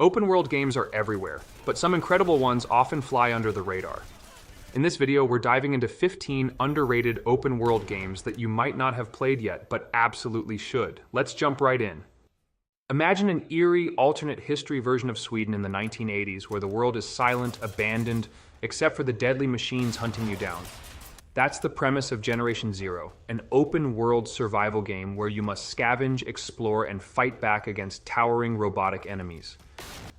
Open-world games are everywhere, but some incredible ones often fly under the radar. In this video, we're diving into 15 underrated open-world games that you might not have played yet, but absolutely should. Let's jump right in. Imagine an eerie, alternate history version of Sweden in the 1980s where the world is silent, abandoned, except for the deadly machines hunting you down. That's the premise of Generation Zero, an open-world survival game where you must scavenge, explore, and fight back against towering robotic enemies.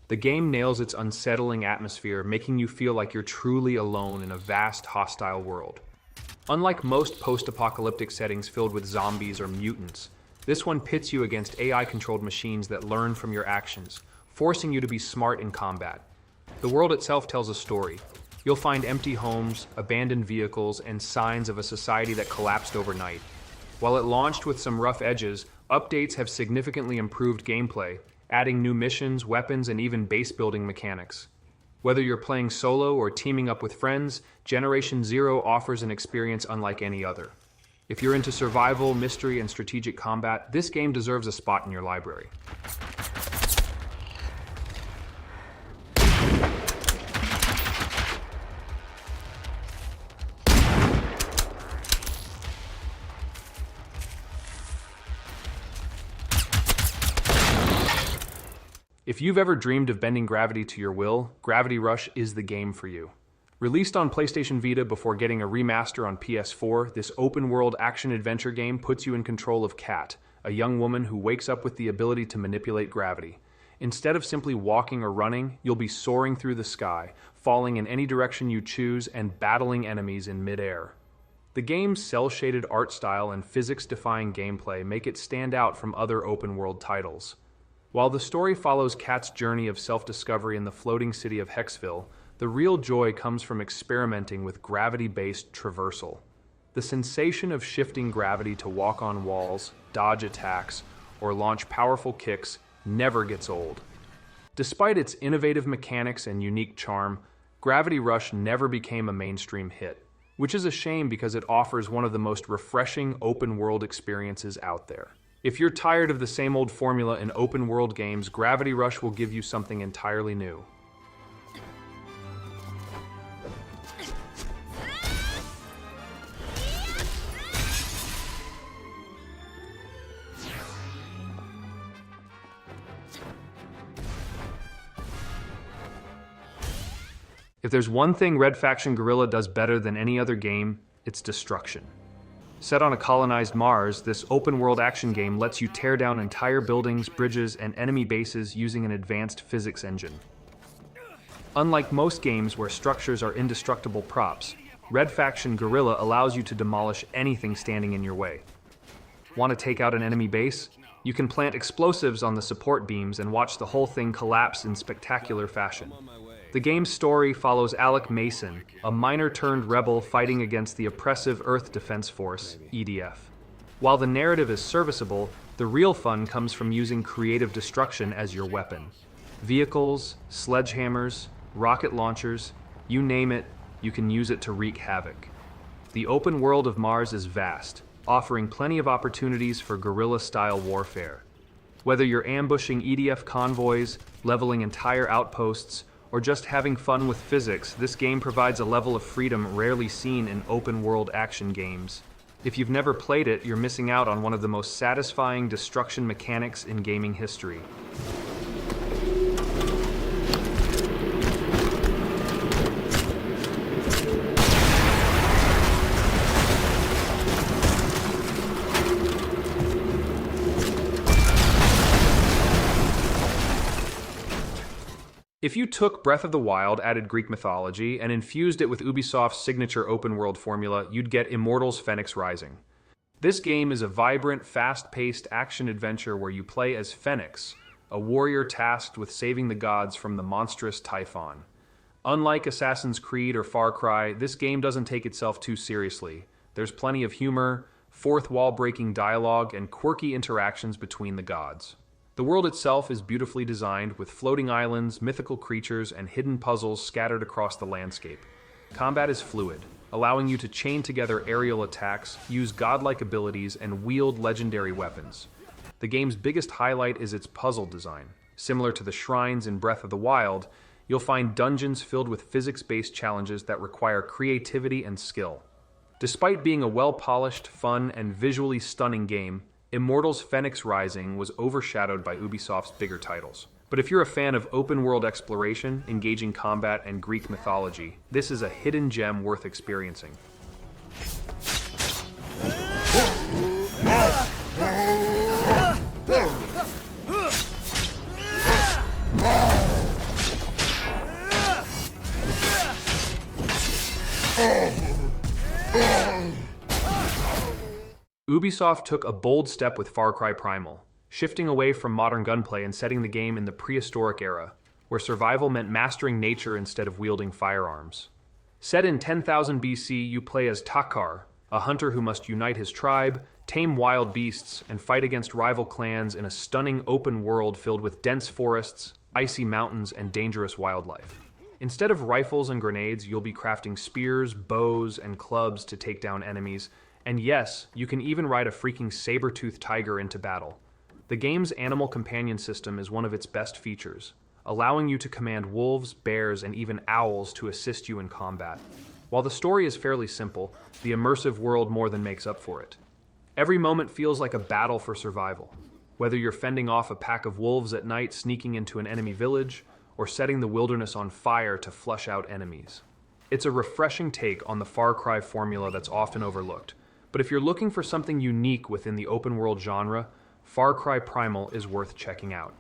The game nails its unsettling atmosphere, making you feel like you're truly alone in a vast, hostile world. Unlike most post-apocalyptic settings filled with zombies or mutants, this one pits you against AI-controlled machines that learn from your actions, forcing you to be smart in combat. The world itself tells a story. You'll find empty homes, abandoned vehicles, and signs of a society that collapsed overnight. While it launched with some rough edges, updates have significantly improved gameplay, adding new missions, weapons, and even base-building mechanics. Whether you're playing solo or teaming up with friends, Generation Zero offers an experience unlike any other. If you're into survival, mystery, and strategic combat, this game deserves a spot in your library. If you've ever dreamed of bending gravity to your will, Gravity Rush is the game for you. Released on PlayStation Vita before getting a remaster on PS4, this open-world action-adventure game puts you in control of Kat, a young woman who wakes up with the ability to manipulate gravity. Instead of simply walking or running, you'll be soaring through the sky, falling in any direction you choose, and battling enemies in mid-air. The game's cel-shaded art style and physics-defying gameplay make it stand out from other open-world titles. While the story follows Kat's journey of self-discovery in the floating city of Hexville, the real joy comes from experimenting with gravity-based traversal. The sensation of shifting gravity to walk on walls, dodge attacks, or launch powerful kicks never gets old. Despite its innovative mechanics and unique charm, Gravity Rush never became a mainstream hit, which is a shame because it offers one of the most refreshing open-world experiences out there. If you're tired of the same old formula in open-world games, Gravity Rush will give you something entirely new. If there's one thing Faction Guerrilla does better than any other game, it's destruction. Set on a colonized Mars, this open-world action game lets you tear down entire buildings, bridges, and enemy bases using an advanced physics engine. Unlike most games where structures are indestructible props, Faction Guerrilla allows you to demolish anything standing in your way. Want to take out an enemy base? You can plant explosives on the support beams and watch the whole thing collapse in spectacular fashion. The game's story follows Alec Mason, a miner-turned-rebel fighting against the oppressive Earth Defense Force, EDF. While the narrative is serviceable, the real fun comes from using creative destruction as your weapon. Vehicles, sledgehammers, rocket launchers, you name it, you can use it to wreak havoc. The open world of Mars is vast, offering plenty of opportunities for guerrilla-style warfare. Whether you're ambushing EDF convoys, leveling entire outposts, or just having fun with physics, this game provides a level of freedom rarely seen in open-world action games. If you've never played it, you're missing out on one of the most satisfying destruction mechanics in gaming history. If you took Breath of the Wild, added Greek mythology, and infused it with Ubisoft's signature open-world formula, you'd get Immortals: Fenyx Rising. This game is a vibrant, fast-paced action-adventure where you play as Fenyx, a warrior tasked with saving the gods from the monstrous Typhon. Unlike Assassin's Creed or Far Cry, this game doesn't take itself too seriously. There's plenty of humor, fourth-wall-breaking dialogue, and quirky interactions between the gods. The world itself is beautifully designed, with floating islands, mythical creatures, and hidden puzzles scattered across the landscape. Combat is fluid, allowing you to chain together aerial attacks, use godlike abilities, and wield legendary weapons. The game's biggest highlight is its puzzle design. Similar to the shrines in Breath of the Wild, you'll find dungeons filled with physics-based challenges that require creativity and skill. Despite being a well-polished, fun, and visually stunning game, Immortals Fenyx Rising was overshadowed by Ubisoft's bigger titles. But if you're a fan of open-world exploration, engaging combat, and Greek mythology, this is a hidden gem worth experiencing. Ubisoft took a bold step with Cry Primal, shifting away from modern gunplay and setting the game in the prehistoric era, where survival meant mastering nature instead of wielding firearms. Set in 10,000 BC, you play as Takar, a hunter who must unite his tribe, tame wild beasts, and fight against rival clans in a stunning open world filled with dense forests, icy mountains, and dangerous wildlife. Instead of rifles and grenades, you'll be crafting spears, bows, and clubs to take down enemies, and yes, you can even ride a freaking saber-toothed tiger into battle. The game's animal companion system is one of its best features, allowing you to command wolves, bears, and even owls to assist you in combat. While the story is fairly simple, the immersive world more than makes up for it. Every moment feels like a battle for survival, whether you're fending off a pack of wolves at night sneaking into an enemy village, or setting the wilderness on fire to flush out enemies. It's a refreshing take on the Far Cry formula that's often overlooked, but if you're looking for something unique within the open-world genre, Far Cry Primal is worth checking out.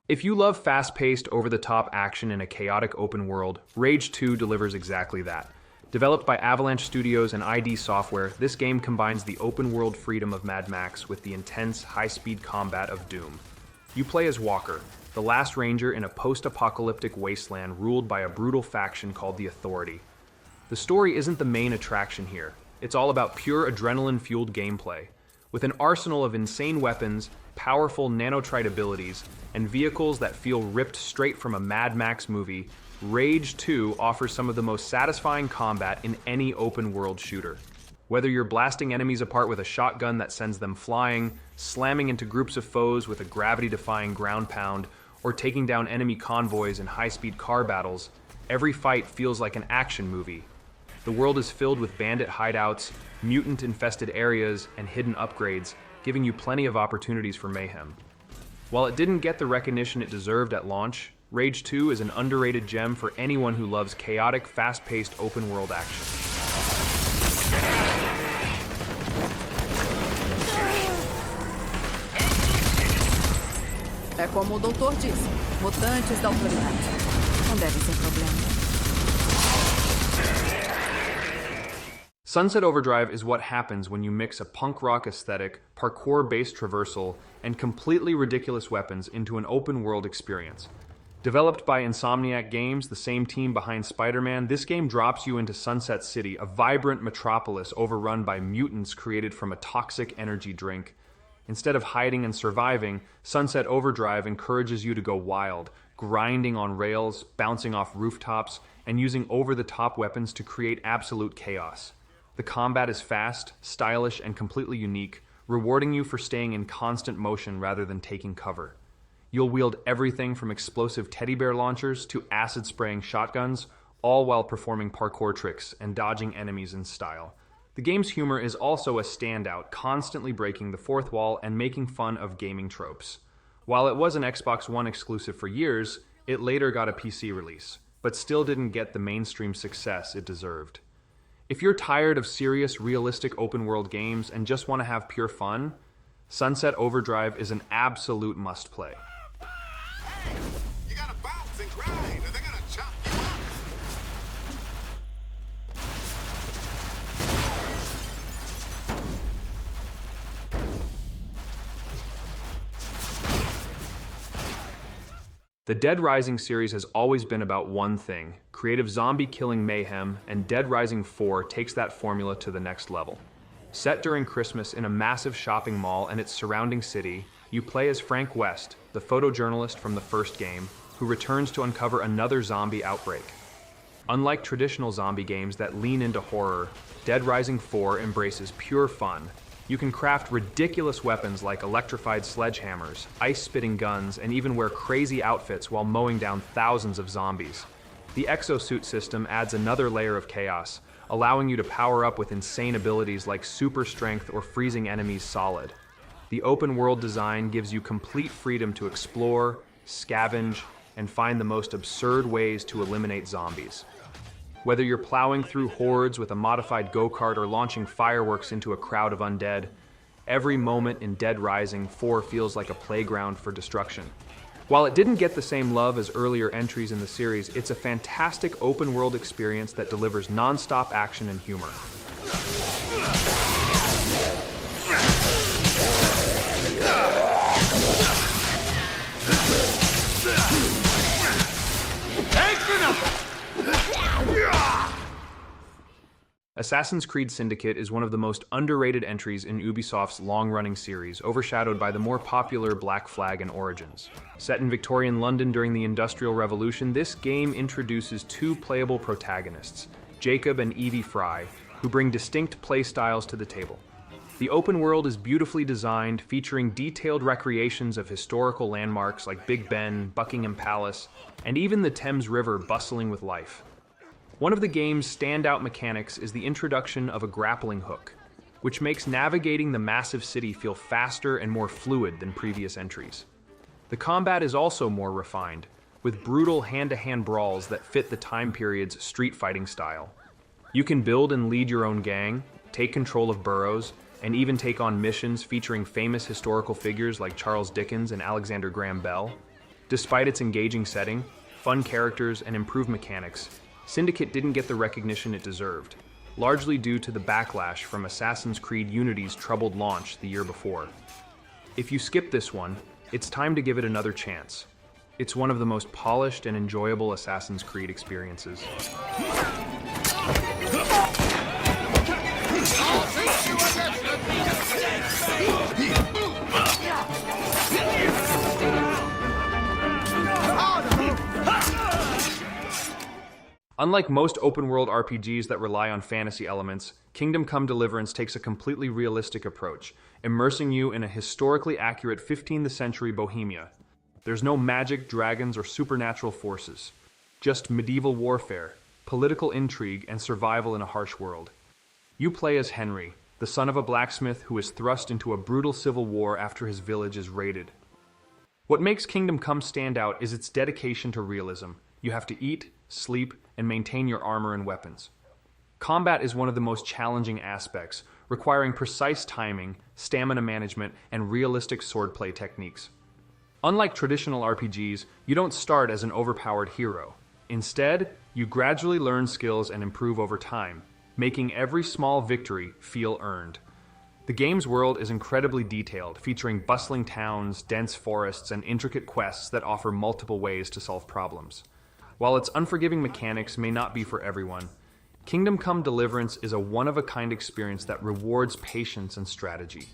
If you love fast-paced, over-the-top action in a chaotic open world, Rage 2 delivers exactly that. Developed by Avalanche Studios and ID Software, this game combines the open-world freedom of Mad Max with the intense, high-speed combat of Doom. You play as Walker, the last ranger in a post-apocalyptic wasteland ruled by a brutal faction called the Authority. The story isn't the main attraction here. It's all about pure adrenaline-fueled gameplay. With an arsenal of insane weapons, powerful nanotrite abilities, and vehicles that feel ripped straight from a Mad Max movie, Rage 2 offers some of the most satisfying combat in any open-world shooter. Whether you're blasting enemies apart with a shotgun that sends them flying, slamming into groups of foes with a gravity-defying ground pound, or taking down enemy convoys in high-speed car battles, every fight feels like an action movie. The world is filled with bandit hideouts, mutant-infested areas, and hidden upgrades, giving you plenty of opportunities for mayhem. While it didn't get the recognition it deserved at launch, Rage 2 is an underrated gem for anyone who loves chaotic, fast-paced open-world action. É como o doutor disse, mutantes da autoridade. Não deve ser problema. Sunset Overdrive is what happens when you mix a punk rock aesthetic, parkour-based traversal, and completely ridiculous weapons into an open-world experience. Developed by Insomniac Games, the same team behind Spider-Man, this game drops you into Sunset City, a vibrant metropolis overrun by mutants created from a toxic energy drink. Instead of hiding and surviving, Sunset Overdrive encourages you to go wild, grinding on rails, bouncing off rooftops, and using over-the-top weapons to create absolute chaos. The combat is fast, stylish, and completely unique, rewarding you for staying in constant motion rather than taking cover. You'll wield everything from explosive teddy bear launchers to acid-spraying shotguns, all while performing parkour tricks and dodging enemies in style. The game's humor is also a standout, constantly breaking the fourth wall and making fun of gaming tropes. While it was an Xbox One exclusive for years, it later got a PC release, but still didn't get the mainstream success it deserved. If you're tired of serious, realistic open-world games and just want to have pure fun, Sunset Overdrive is an absolute must-play. Hey, you gotta bounce and grind, or they're gonna chop you up. The Dead Rising series has always been about one thing: creative zombie-killing mayhem, and Dead Rising 4 takes that formula to the next level. Set during Christmas in a massive shopping mall and its surrounding city, You play as Frank West, the photojournalist from the first game, who returns to uncover another zombie outbreak. Unlike traditional zombie games that lean into horror, Dead Rising 4 embraces pure fun. You can craft ridiculous weapons like electrified sledgehammers, ice-spitting guns, and even wear crazy outfits while mowing down thousands of zombies. The exosuit system adds another layer of chaos, allowing you to power up with insane abilities like super strength or freezing enemies solid. The open-world design gives you complete freedom to explore, scavenge, and find the most absurd ways to eliminate zombies. Whether you're plowing through hordes with a modified go-kart or launching fireworks into a crowd of undead, every moment in Dead Rising 4 feels like a playground for destruction. While it didn't get the same love as earlier entries in the series, it's a fantastic open-world experience that delivers non-stop action and humor. Assassin's Creed Syndicate is one of the most underrated entries in Ubisoft's long-running series, overshadowed by the more popular Black Flag and Origins. Set in Victorian London during the Industrial Revolution, this game introduces two playable protagonists, Jacob and Evie Fry, who bring distinct playstyles to the table. The open world is beautifully designed, featuring detailed recreations of historical landmarks like Big Ben, Buckingham Palace, and even the Thames River bustling with life. One of the game's standout mechanics is the introduction of a grappling hook, which makes navigating the massive city feel faster and more fluid than previous entries. The combat is also more refined, with brutal hand-to-hand brawls that fit the time period's street fighting style. You can build and lead your own gang, take control of boroughs, and even take on missions featuring famous historical figures like Charles Dickens and Alexander Graham Bell. Despite its engaging setting, fun characters, and improved mechanics, Syndicate didn't get the recognition it deserved, largely due to the backlash from Assassin's Creed Unity's troubled launch the year before. If you skip this one, it's time to give it another chance. It's one of the most polished and enjoyable Assassin's Creed experiences. Unlike most open-world RPGs that rely on fantasy elements, Kingdom Come: Deliverance takes a completely realistic approach, immersing you in a historically accurate 15th century Bohemia. There's no magic, dragons, or supernatural forces, just medieval warfare, political intrigue, and survival in a harsh world. You play as Henry, the son of a blacksmith who is thrust into a brutal civil war after his village is raided. What makes Kingdom Come stand out is its dedication to realism. You have to eat, sleep, and maintain your armor and weapons. Combat is one of the most challenging aspects, requiring precise timing, stamina management, and realistic swordplay techniques. Unlike traditional RPGs, you don't start as an overpowered hero. Instead, you gradually learn skills and improve over time, making every small victory feel earned. The game's world is incredibly detailed, featuring bustling towns, dense forests, and intricate quests that offer multiple ways to solve problems. While its unforgiving mechanics may not be for everyone, Kingdom Come: Deliverance is a one-of-a-kind experience that rewards patience and strategy.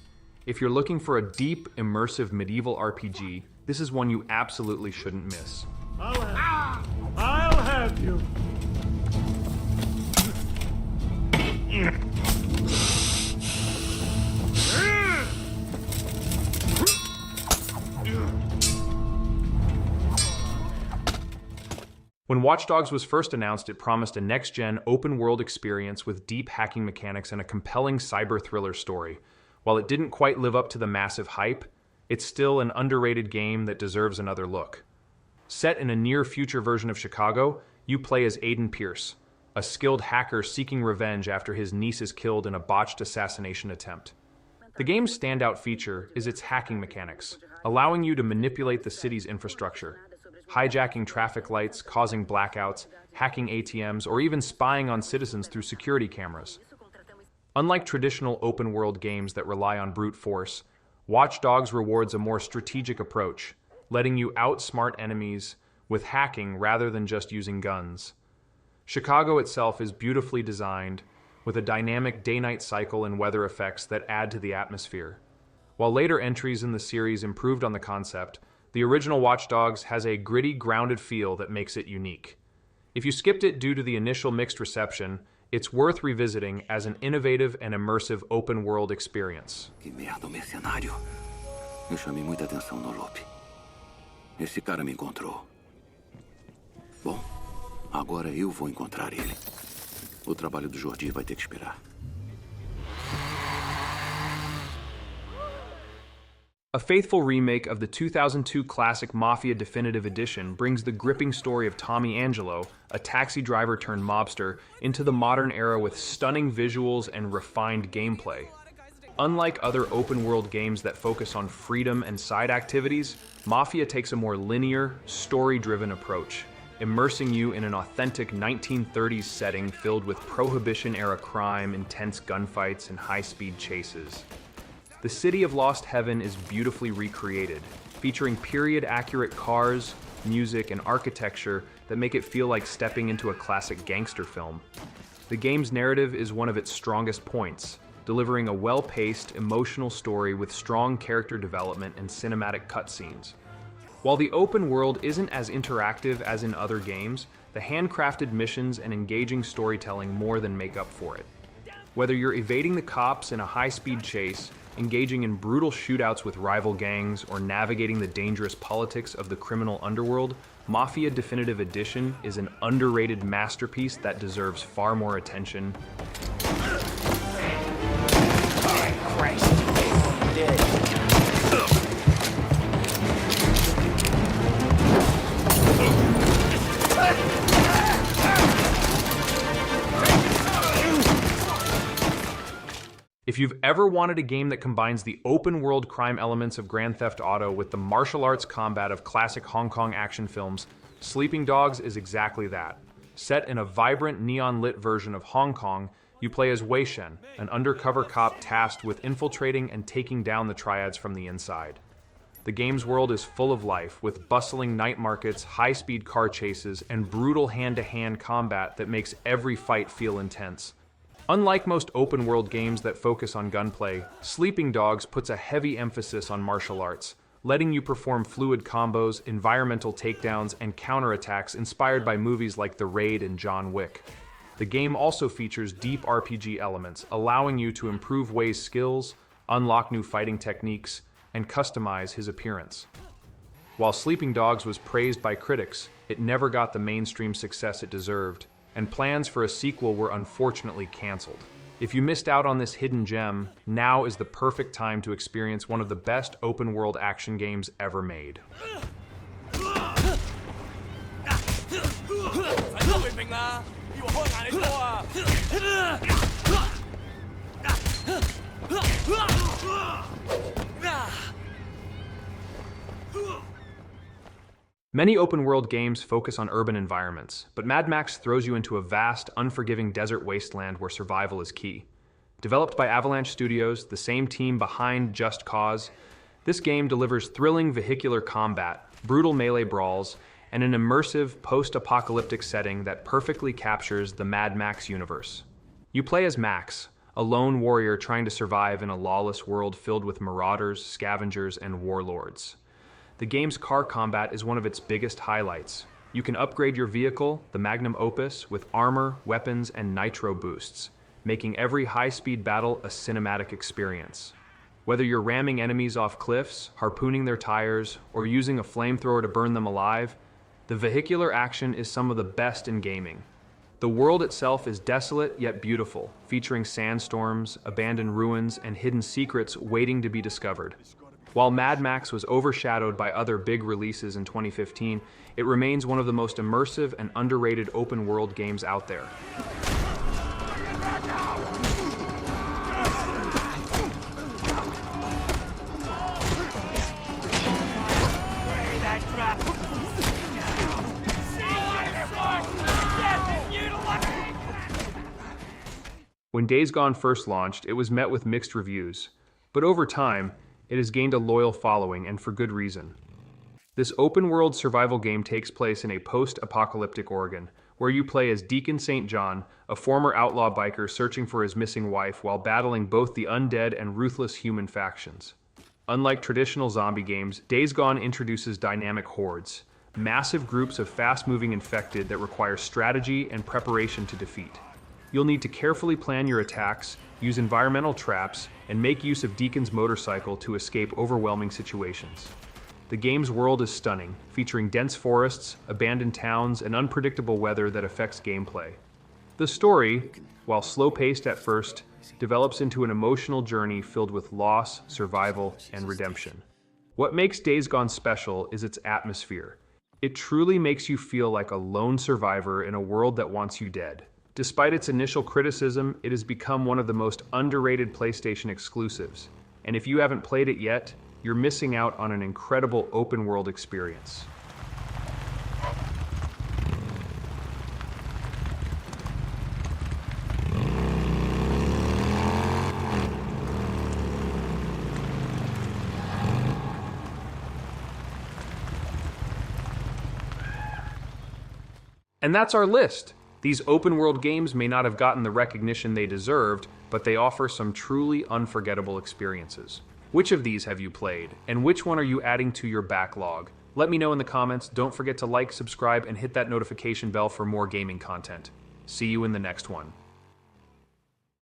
If you're looking for a deep, immersive medieval RPG, this is one you absolutely shouldn't miss. I'll have you. When Watch Dogs was first announced, it promised a next-gen, open-world experience with deep hacking mechanics and a compelling cyber thriller story. While it didn't quite live up to the massive hype, it's still an underrated game that deserves another look. Set in a near-future version of Chicago, you play as Aiden Pierce, a skilled hacker seeking revenge after his niece is killed in a botched assassination attempt. The game's standout feature is its hacking mechanics, allowing you to manipulate the city's infrastructure, hijacking traffic lights, causing blackouts, hacking ATMs, or even spying on citizens through security cameras. Unlike traditional open-world games that rely on brute force, Watch Dogs rewards a more strategic approach, letting you outsmart enemies with hacking rather than just using guns. Chicago itself is beautifully designed, with a dynamic day-night cycle and weather effects that add to the atmosphere. While later entries in the series improved on the concept, the original Watch Dogs has a gritty, grounded feel that makes it unique. If you skipped it due to the initial mixed reception, it's worth revisiting as an innovative and immersive open-world experience. Que merda, o mercenário. Eu chamei muita atenção no Lope. Esse cara me encontrou. Bom, agora eu vou encontrar ele. O trabalho do Jordi vai ter que esperar. A faithful remake of the 2002 classic Mafia Definitive Edition brings the gripping story of Tommy Angelo, a taxi driver turned mobster, into the modern era with stunning visuals and refined gameplay. Unlike other open-world games that focus on freedom and side activities, Mafia takes a more linear, story-driven approach, immersing you in an authentic 1930s setting filled with Prohibition-era crime, intense gunfights, and high-speed chases. The City of Lost Heaven is beautifully recreated, featuring period-accurate cars, music, and architecture that make it feel like stepping into a classic gangster film. The game's narrative is one of its strongest points, delivering a well-paced, emotional story with strong character development and cinematic cutscenes. While the open world isn't as interactive as in other games, the handcrafted missions and engaging storytelling more than make up for it. Whether you're evading the cops in a high-speed chase, engaging in brutal shootouts with rival gangs, or navigating the dangerous politics of the criminal underworld, Mafia Definitive Edition is an underrated masterpiece that deserves far more attention. If you've ever wanted a game that combines the open-world crime elements of Grand Theft Auto with the martial arts combat of classic Hong Kong action films, Sleeping Dogs is exactly that. Set in a vibrant, neon-lit version of Hong Kong, you play as Wei Shen, an undercover cop tasked with infiltrating and taking down the triads from the inside. The game's world is full of life, with bustling night markets, high-speed car chases, and brutal hand-to-hand combat that makes every fight feel intense. Unlike most open-world games that focus on gunplay, Sleeping Dogs puts a heavy emphasis on martial arts, letting you perform fluid combos, environmental takedowns, and counterattacks inspired by movies like The Raid and John Wick. The game also features deep RPG elements, allowing you to improve Wei's skills, unlock new fighting techniques, and customize his appearance. While Sleeping Dogs was praised by critics, it never got the mainstream success it deserved, and plans for a sequel were unfortunately canceled. If you missed out on this hidden gem, now is the perfect time to experience one of the best open-world action games ever made. Many open-world games focus on urban environments, but Mad Max throws you into a vast, unforgiving desert wasteland where survival is key. Developed by Avalanche Studios, the same team behind Just Cause, this game delivers thrilling vehicular combat, brutal melee brawls, and an immersive, post-apocalyptic setting that perfectly captures the Mad Max universe. You play as Max, a lone warrior trying to survive in a lawless world filled with marauders, scavengers, and warlords. The game's car combat is one of its biggest highlights. You can upgrade your vehicle, the Magnum Opus, with armor, weapons, and nitro boosts, making every high-speed battle a cinematic experience. Whether you're ramming enemies off cliffs, harpooning their tires, or using a flamethrower to burn them alive, the vehicular action is some of the best in gaming. The world itself is desolate yet beautiful, featuring sandstorms, abandoned ruins, and hidden secrets waiting to be discovered. While Mad Max was overshadowed by other big releases in 2015, it remains one of the most immersive and underrated open-world games out there. When Days Gone first launched, it was met with mixed reviews, but over time, it has gained a loyal following, and for good reason. This open-world survival game takes place in a post-apocalyptic Oregon, where you play as Deacon St. John, a former outlaw biker searching for his missing wife while battling both the undead and ruthless human factions. Unlike traditional zombie games, Days Gone introduces dynamic hordes, massive groups of fast-moving infected that require strategy and preparation to defeat. You'll need to carefully plan your attacks, use environmental traps, and make use of Deacon's motorcycle to escape overwhelming situations. The game's world is stunning, featuring dense forests, abandoned towns, and unpredictable weather that affects gameplay. The story, while slow-paced at first, develops into an emotional journey filled with loss, survival, and redemption. What makes Days Gone special is its atmosphere. It truly makes you feel like a lone survivor in a world that wants you dead. Despite its initial criticism, it has become one of the most underrated PlayStation exclusives. And if you haven't played it yet, you're missing out on an incredible open-world experience. And that's our list. These open-world games may not have gotten the recognition they deserved, but they offer some truly unforgettable experiences. Which of these have you played, and which one are you adding to your backlog? Let me know in the comments. Don't forget to like, subscribe, and hit that notification bell for more gaming content. See you in the next one.